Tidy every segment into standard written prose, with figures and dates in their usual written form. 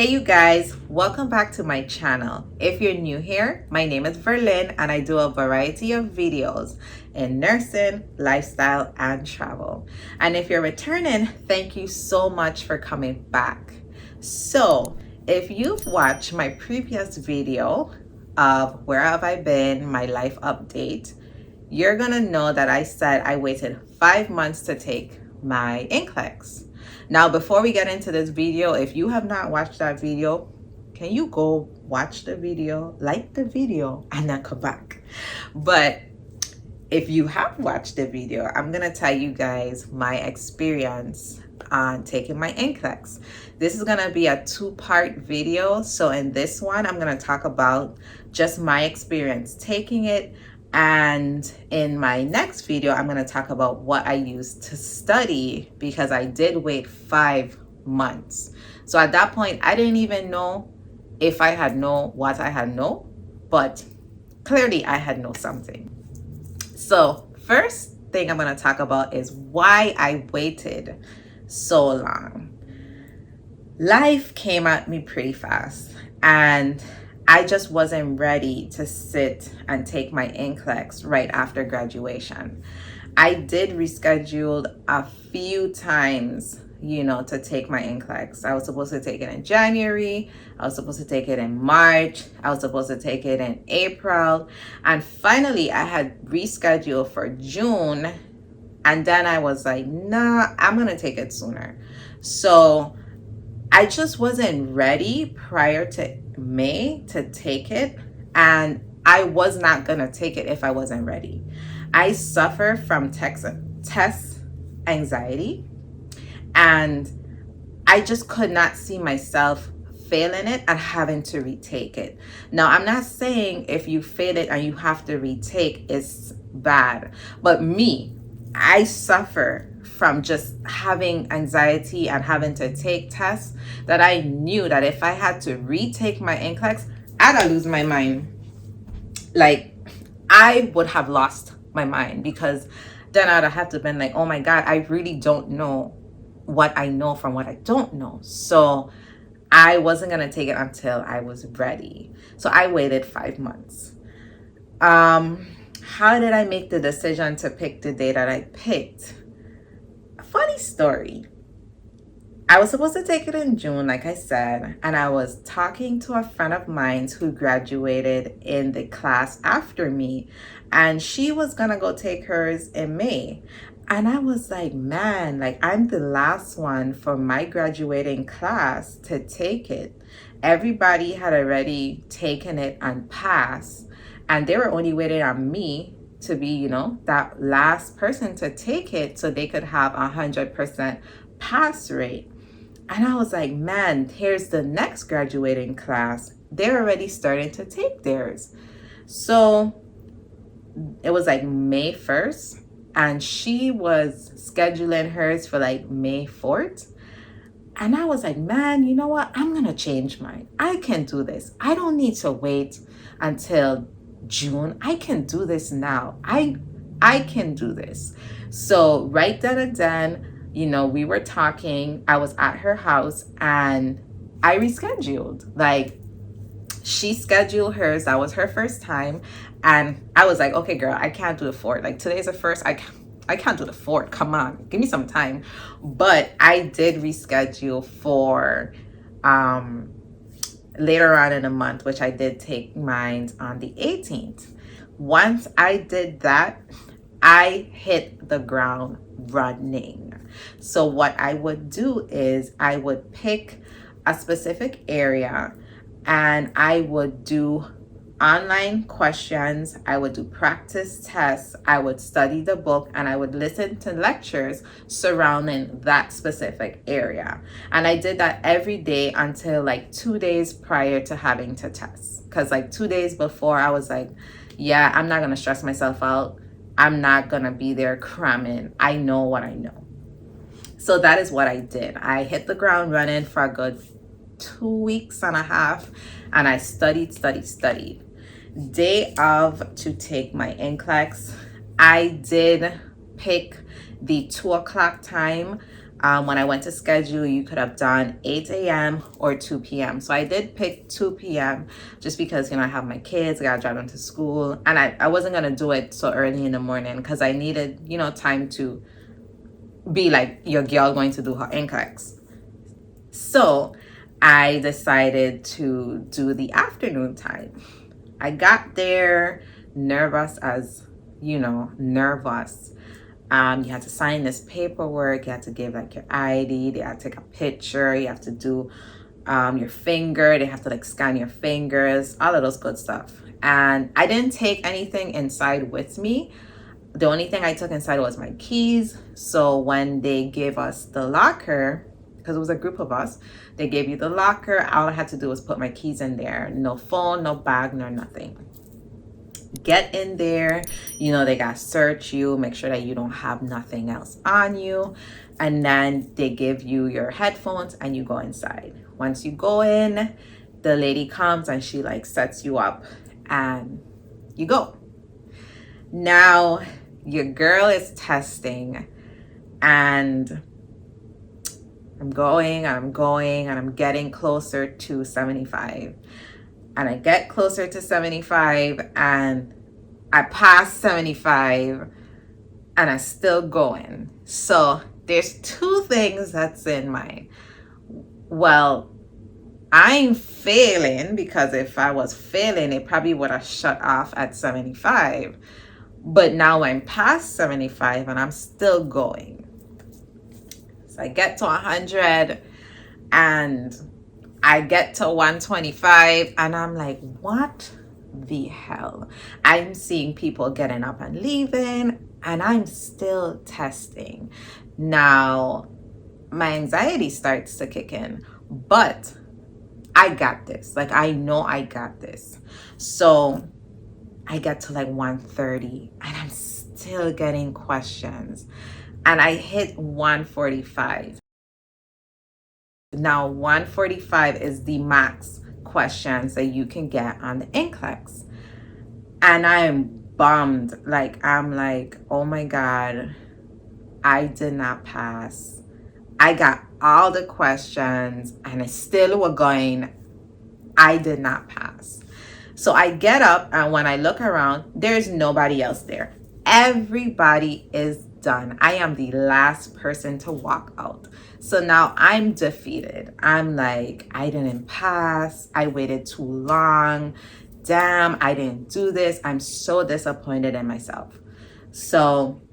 Hey you guys, welcome back to my channel. If you're new here, my name is Verlyn and I do a variety of videos in nursing, lifestyle, and travel. And if you're returning, thank you so much for coming back. So if you've watched my previous video of where have I been, my life update, you're gonna know that I said I waited 5 months to take my NCLEX. Now, before we get into this video, if you have not watched that video, can you go watch the video, like the video, and then come back? But if you have watched the video, I'm gonna tell you guys my experience on taking my NCLEX. This is gonna be a two-part video. So in this one, I'm gonna talk about just my experience taking it. And in my next video, I'm going to talk about what I used to study because I did wait 5 months. So at that point, I didn't even know if I had known what I had known, but clearly I had known something. So first thing I'm going to talk about is why I waited so long. Life came at me pretty fast and I just wasn't ready to sit and take my NCLEX right after graduation. I did reschedule a few times, to take my NCLEX. I was supposed to take it in January. I was supposed to take it in March. I was supposed to take it in April. And finally, I had rescheduled for June. And then I was like, nah, I'm going to take it sooner. So I just wasn't ready prior to May to take it, and I was not gonna take it if I wasn't ready. I suffer from test anxiety, and I just could not see myself failing it and having to retake it. Now, I'm not saying if you fail it and you have to retake it's bad, but I suffer from just having anxiety and having to take tests that I knew that if I had to retake my NCLEX, I'd lose my mind. Like, I would have lost my mind because then I'd have to been like, oh my God, I really don't know what I know from what I don't know. So I wasn't going to take it until I was ready. So I waited 5 months. How did I make the decision to pick the day that I picked? Funny story. I was supposed to take it in June, like I said, and I was talking to a friend of mine who graduated in the class after me, and she was gonna go take hers in May. And I was like, man, like I'm the last one from my graduating class to take it. Everybody had already taken it and passed, and they were only waiting on me to be, that last person to take it so they could have 100% pass rate. And I was like, man, here's the next graduating class. They're already starting to take theirs. So it was like May 1st, and she was scheduling hers for like May 4th. And I was like, man, you know what? I'm going to change mine. I can do this. I don't need to wait until June. I can do this now. I can do this. So right then and then, we were talking. I was at her house and I rescheduled. Like, she scheduled hers. That was her first time. And I was like, okay, girl, I can't do the 4th. Like, today's the 1st. I can't do the 4th. Come on, give me some time. But I did reschedule for later on in the month, which I did take mine on the 18th. Once I did that, I hit the ground running. So what I would do is I would pick a specific area and I would do online questions. I would do practice tests. I would study the book and I would listen to lectures surrounding that specific area. And I did that every day until like 2 days prior to having to test. Because like 2 days before, I was like, yeah, I'm not going to stress myself out. I'm not going to be there cramming. I know what I know. So that is what I did. I hit the ground running for a good 2.5 weeks, and I studied. Day of to take my NCLEX, I did pick the 2 o'clock time When I went to schedule, you could have done 8 a.m. or 2 p.m. So I did pick 2 p.m. just because, I have my kids, I gotta drive them to school. And I wasn't gonna do it so early in the morning because I needed, time to be like your girl going to do her NCLEX. So I decided to do the afternoon time. I got there nervous as, nervous. You had to sign this paperwork. You had to give like your ID. They had to take a picture. You have to do your finger. They have to like scan your fingers, all of those good stuff. And I didn't take anything inside with me. The only thing I took inside was my keys. So when they gave us the locker, because it was a group of us, they gave you the locker. All I had to do was put my keys in there. No phone, no bag, no nothing. Get in there, they gotta search you, make sure that you don't have nothing else on you, and then they give you your headphones and you go inside. Once you go in, the lady comes and she like sets you up and you go. Now your girl is testing, and I'm going and I'm getting closer to 75. And I get closer to 75 and I pass 75 and I'm still going. So there's two things that's in my, well, I'm failing, because if I was failing, it probably would have shut off at 75. But now I'm past 75 and I'm still going. So I get to 100 and I get to 125 and I'm like, what the hell? I'm seeing people getting up and leaving and I'm still testing. Now, my anxiety starts to kick in, but I got this. Like, I know I got this. So I get to like 130 and I'm still getting questions. And I hit 145. Now, 145 is the max questions that you can get on the NCLEX. And I'm bummed. Like, I'm like, oh my God, I did not pass. I got all the questions and I still were going, I did not pass. So I get up and when I look around, there's nobody else there. Everybody is done. I am the last person to walk out. So now I'm defeated. I'm like, I didn't pass. I waited too long. Damn, I didn't do this. I'm so disappointed in myself. So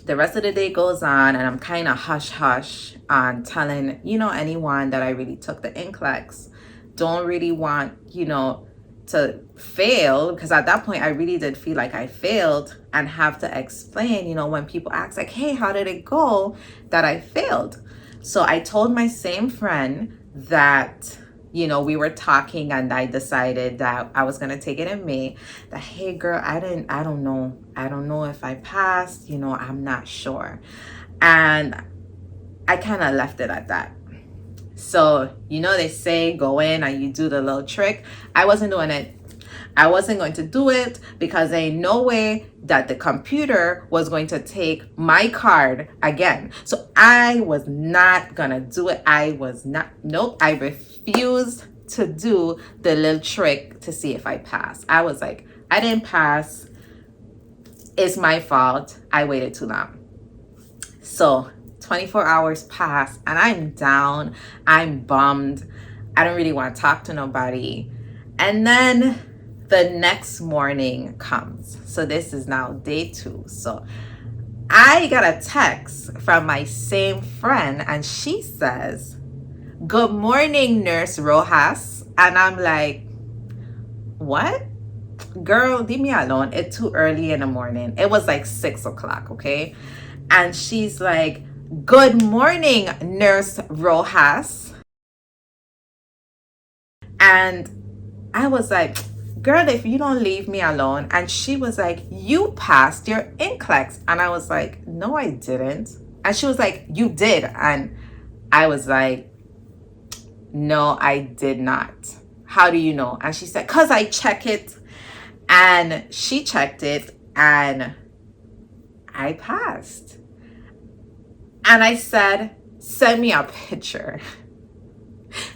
the rest of the day goes on and I'm kind of hush on telling, anyone that I really took the NCLEX. Don't really want, to fail, because at that point I really did feel like I failed and have to explain, when people ask like, hey, how did it go, that I failed. So I told my same friend that, we were talking and I decided that I was going to take it in May, that, hey girl, I don't know if I passed, I'm not sure. And I kind of left it at that. So, they say go in and you do the little trick. I wasn't doing it. I wasn't going to do it because there ain't no way that the computer was going to take my card again. So I was not going to do it. I refused to do the little trick to see if I passed. I was like, I didn't pass. It's my fault. I waited too long. So 24 hours pass and I'm down. I'm bummed. I don't really want to talk to nobody. And then the next morning comes. So this is now day 2. So I got a text from my same friend and she says, good morning, Nurse Rojas. And I'm like, what? Girl, leave me alone. It's too early in the morning. It was like 6 o'clock, okay? And she's like, good morning, Nurse Rojas. And I was like, girl, if you don't leave me alone. And she was like, you passed your NCLEX. And I was like, no, I didn't. And she was like, you did. And I was like, no, I did not. How do you know? And she said, because I check it. And she checked it and I passed. And I said, send me a picture.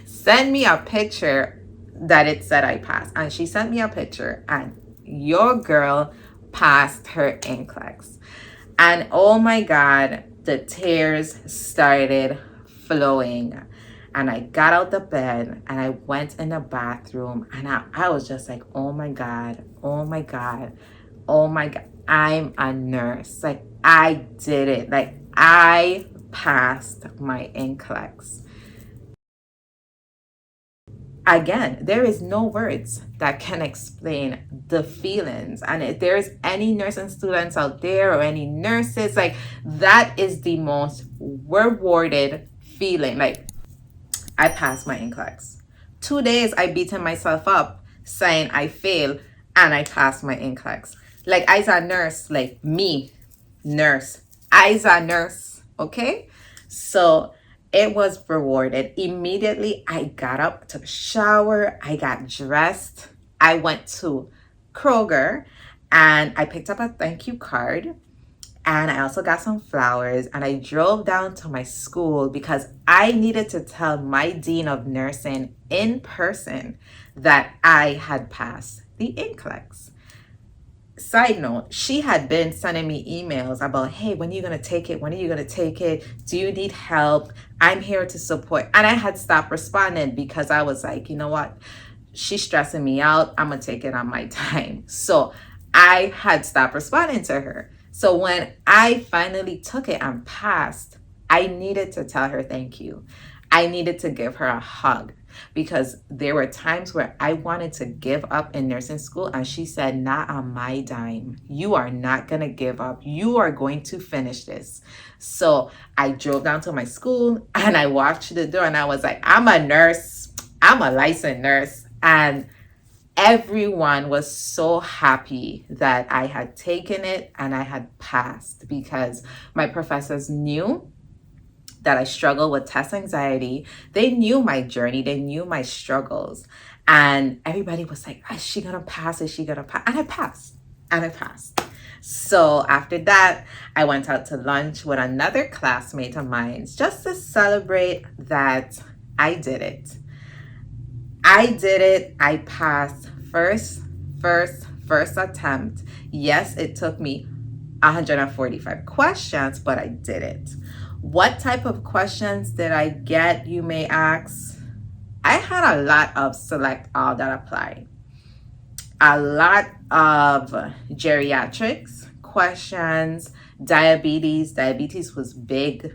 Send me a picture that it said I passed. And she sent me a picture, and your girl passed her NCLEX. And oh my God, the tears started flowing. And I got out the bed and I went in the bathroom, and I was just like, oh my God, oh my God, oh my God, I'm a nurse. Like, I did it. Like, I passed my NCLEX. Again, there is no words that can explain the feelings. And if there's any nursing students out there or any nurses, like, that is the most rewarded feeling. Like, I passed my NCLEX. 2 days I beaten myself up saying I failed and I passed my NCLEX. Like, I's a nurse, like me, nurse. I's a nurse, okay? So it was rewarded. Immediately, I got up, took a shower, I got dressed. I went to Kroger and I picked up a thank you card. And I also got some flowers, and I drove down to my school because I needed to tell my dean of nursing in person that I had passed the NCLEX. Side note, she had been sending me emails about, hey, when are you going to take it? When are you going to take it? Do you need help? I'm here to support. And I had stopped responding because I was like, you know what? She's stressing me out. I'm going to take it on my time. So I had stopped responding to her. So when I finally took it and passed, I needed to tell her thank you. I needed to give her a hug, because there were times where I wanted to give up in nursing school, and she said, not on my dime. You are not going to give up. You are going to finish this. So I drove down to my school and I walked through the door and I was like, I'm a nurse. I'm a licensed nurse. And everyone was so happy that I had taken it and I had passed, because my professors knew that I struggled with test anxiety. They knew my journey. They knew my struggles. And everybody was like, is she going to pass? Is she going to pass? And I passed. And I passed. So after that, I went out to lunch with another classmate of mine just to celebrate that I did it. I did it. I passed first attempt. Yes, it took me 145 questions, but I did it. What type of questions did I get, you may ask? I had a lot of select all that apply. A lot of geriatrics questions, diabetes. Diabetes was big.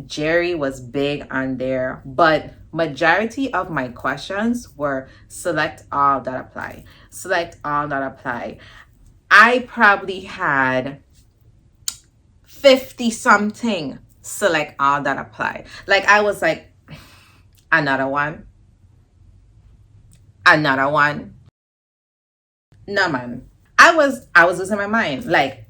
Jerry was big on there, but majority of my questions were select all that apply. Select all that apply. I probably had 50 something select all that apply. Like, I was like, another one. No, man. I was losing my mind. Like,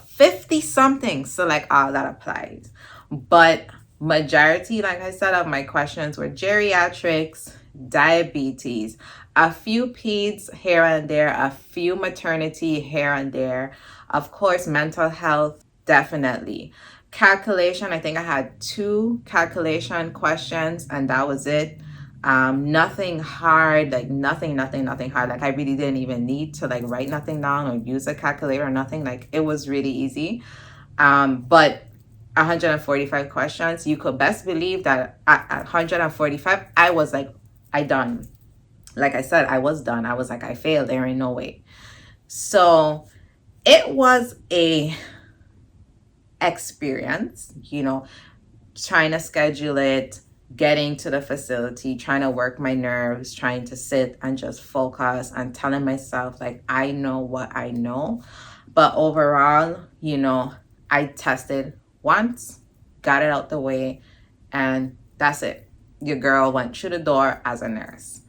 50 something select all that applies. But majority, like I said, of my questions were geriatrics, diabetes, a few peds here and there, a few maternity here and there, of course, mental health, definitely. Calculation, I think I had 2 calculation questions and that was it. Nothing hard, like nothing hard. Like, I really didn't even need to like write nothing down or use a calculator or nothing. Like, it was really easy. But 145 questions, you could best believe that at 145, I was like, I done. Like I said, I was done. I was like, I failed. There ain't no way. So it was a experience, trying to schedule it, getting to the facility, trying to work my nerves, trying to sit and just focus and telling myself, like, I know what I know. But overall, I tested once, got it out the way, and that's it. Your girl went through the door as a nurse.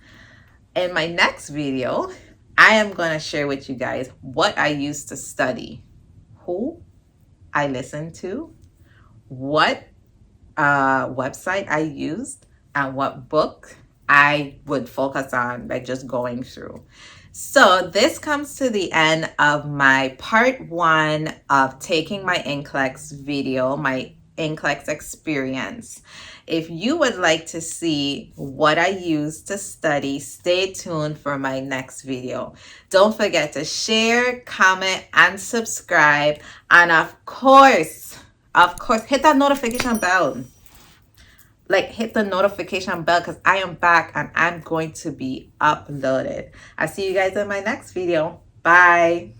In my next video, I am going to share with you guys what I used to study, who I listened to, what website I used, and what book I would focus on, like, just going through. So this comes to the end of my part 1 of taking my NCLEX video, my NCLEX experience. If you would like to see what I use to study, stay tuned for my next video. Don't forget to share, comment, and subscribe. And of course, hit that notification bell. Hit the notification bell because I am back and I'm going to be uploaded. I'll see you guys in my next video. Bye.